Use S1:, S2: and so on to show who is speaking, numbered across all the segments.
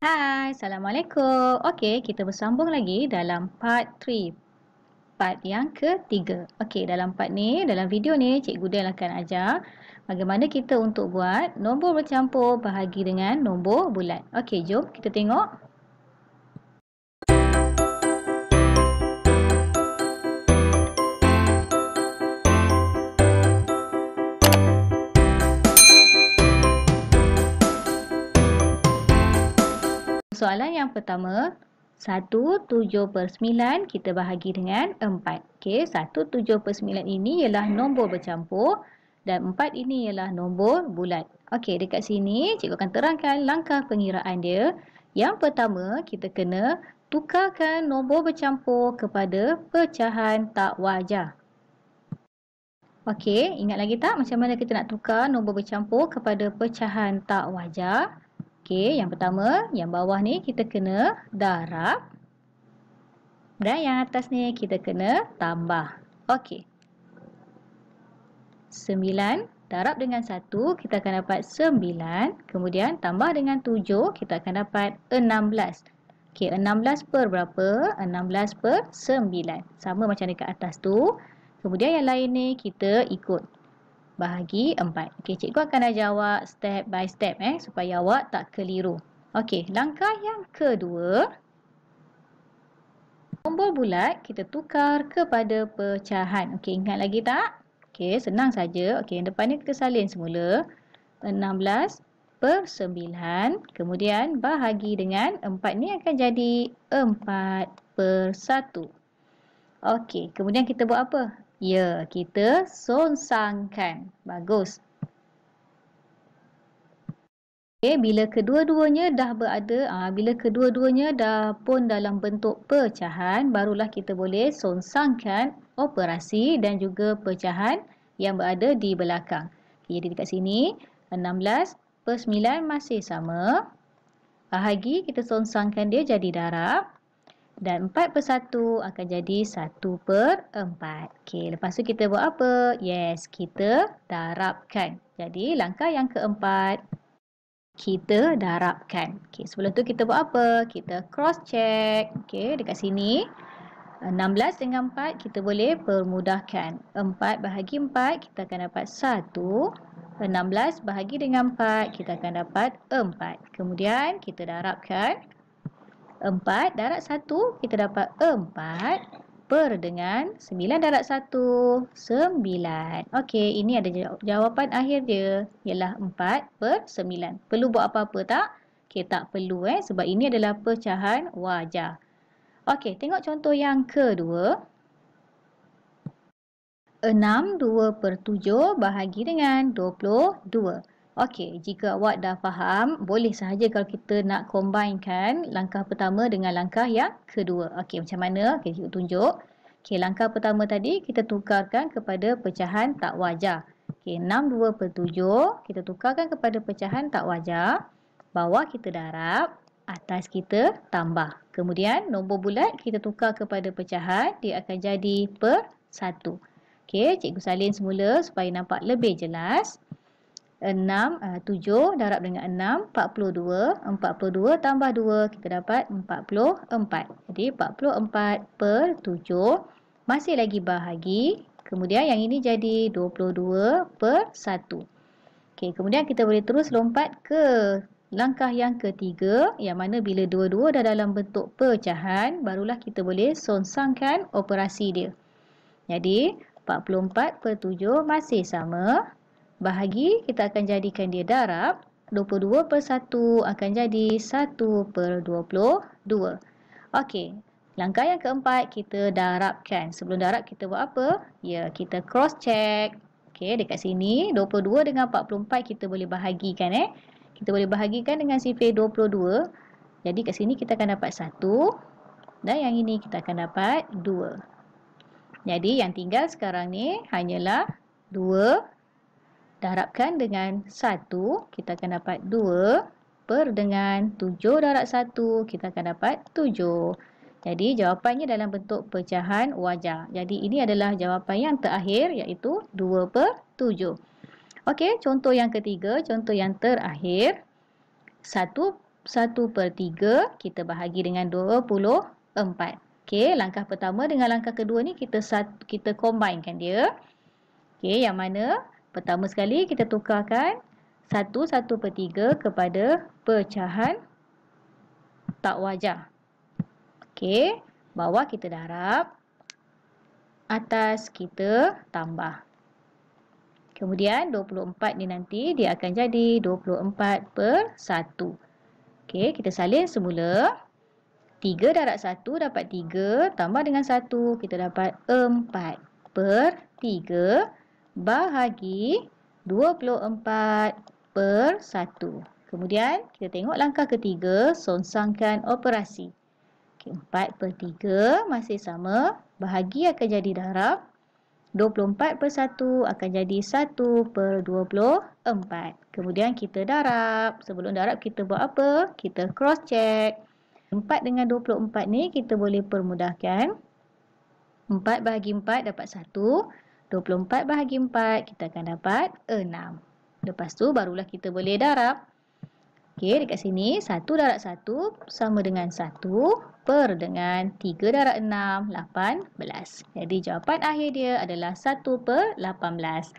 S1: Hai, Assalamualaikum. Okey, kita bersambung lagi dalam part 3. Part yang ketiga. Okey, dalam part ni, dalam video ni, Cikgu Del akan ajar bagaimana kita untuk buat nombor bercampur bahagi dengan nombor bulat. Okey, jom kita tengok. Soalan yang pertama, 1/7/9 kita bahagi dengan 4. Okey, 1/7/9 ini ialah nombor bercampur dan 4 ini ialah nombor bulat. Okey, dekat sini cikgu akan terangkan langkah pengiraan dia. Yang pertama, kita kena tukarkan nombor bercampur kepada pecahan tak wajar. Okey, ingat lagi tak macam mana kita nak tukar nombor bercampur kepada pecahan tak wajar? Okey, yang pertama, yang bawah ni kita kena darab. Dan yang atas ni kita kena tambah. Okey. 9 darab dengan 1, kita akan dapat 9. Kemudian tambah dengan 7, kita akan dapat 16. Okey, 16 per berapa? 16 per 9. Sama macam dekat atas tu. Kemudian yang lain ni kita ikut bahagi 4. Okey, cikgu akan ajar awak step by step supaya awak tak keliru. Okey, langkah yang kedua, nombor bulat kita tukar kepada pecahan. Okey, ingat lagi tak? Okey, senang saja. Okey, yang depan ni kita salin semula. 16 per 9. Kemudian bahagi dengan 4 ni akan jadi 4 per 1. Okey, kemudian kita buat apa? Ya, kita sonsangkan. Bagus. Okay, bila kedua-duanya dah berada, bila kedua-duanya dah pun dalam bentuk pecahan, barulah kita boleh sonsangkan operasi dan juga pecahan yang berada di belakang. Okay, jadi dekat sini, 16 per 9 masih sama. Bahagi, kita sonsangkan dia jadi darab. Dan 4 per 1 akan jadi 1 per 4. Okey, lepas tu kita buat apa? Yes, kita darabkan. Jadi, langkah yang keempat, kita darabkan. Okey, sebelum tu kita buat apa? Kita cross check. Okey, dekat sini, 16 dengan 4 kita boleh permudahkan. 4 bahagi 4, kita akan dapat 1. 16 bahagi dengan 4, kita akan dapat 4. Kemudian, kita darabkan. 4 darab 1, kita dapat 4 per dengan 9 darab 1, 9. Okey, ini ada jawapan akhir dia, ialah 4 per 9. Perlu buat apa-apa tak? Okey, tak perlu sebab ini adalah pecahan wajar. Okey, tengok contoh yang kedua. 6 2/7 bahagi dengan 22. Okey, jika awak dah faham, boleh sahaja kalau kita nak combinekan langkah pertama dengan langkah yang kedua. Okey, macam mana? Okey, cikgu tunjuk. Okey, langkah pertama tadi kita tukarkan kepada pecahan tak wajar. Okey, 6 2/7 kita tukarkan kepada pecahan tak wajar. Bawah kita darab, atas kita tambah. Kemudian nombor bulat kita tukar kepada pecahan, dia akan jadi per 1. Okey, cikgu salin semula supaya nampak lebih jelas. 7 darab dengan 6, 42. 42 tambah 2, kita dapat 44. Jadi 44 per 7. Masih lagi bahagi. Kemudian yang ini jadi 22 per 1. Okey, kemudian kita boleh terus lompat ke langkah yang ketiga, yang mana bila dua-dua dah dalam bentuk pecahan, barulah kita boleh sonsangkan operasi dia. Jadi, 44 per 7 masih sama. Bahagi, kita akan jadikan dia darab. 22 per 1 akan jadi 1 per 22. Okey, langkah yang keempat kita darabkan. Sebelum darab kita buat apa? Ya, kita cross check. Okey, dekat sini 22 dengan 44 kita boleh bahagikan Kita boleh bahagikan dengan sifir 22. Jadi kat sini kita akan dapat 1 dan yang ini kita akan dapat 2. Jadi yang tinggal sekarang ni hanyalah 2 darabkan dengan 1, kita akan dapat 2 per dengan 7 darab 1, kita akan dapat 7. Jadi jawapannya dalam bentuk pecahan wajar. Jadi ini adalah jawapan yang terakhir, iaitu 2 per 7. Okey, contoh yang ketiga, contoh yang terakhir. 1 1/3 kita bahagi dengan 24. Okey, langkah pertama dengan langkah kedua ni kita combinekan dia. Okey, yang mana pertama sekali kita tukarkan 1/3 kepada pecahan tak wajar. Okey, bawah kita darab, atas kita tambah. Kemudian 24 ni nanti dia akan jadi 24/1. Okey, kita salin semula. 3 darab 1 dapat 3, tambah dengan 1 kita dapat 4/3 bahagi 24/1. Kemudian kita tengok langkah ketiga, songsangkan operasi. Okay, 4/3 masih sama, bahagi akan jadi darab. 24/1 akan jadi 1/24. Kemudian kita darab. Sebelum darab kita buat apa? Kita cross check. 4 dengan 24 ni kita boleh permudahkan. 4 bahagi 4 dapat 1. 24 bahagi 4 kita akan dapat 6. Lepas tu barulah kita boleh darab. Okey, dekat sini 1 darab 1 sama dengan 1 per dengan 3 darab 6, 18. Jadi jawapan akhir dia adalah 1/18.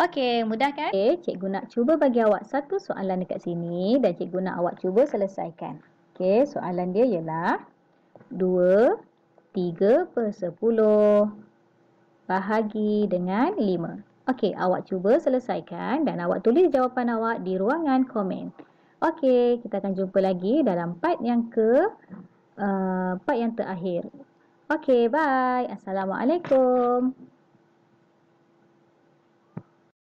S1: Okey, mudah kan? Okey, cikgu nak cuba bagi awak satu soalan dekat sini dan cikgu nak awak cuba selesaikan. Okey, soalan dia ialah 2/3/10 bahagi dengan 5. Okey, awak cuba selesaikan dan awak tulis jawapan awak di ruangan komen. Okey, kita akan jumpa lagi dalam part yang terakhir. Okey, bye. Assalamualaikum.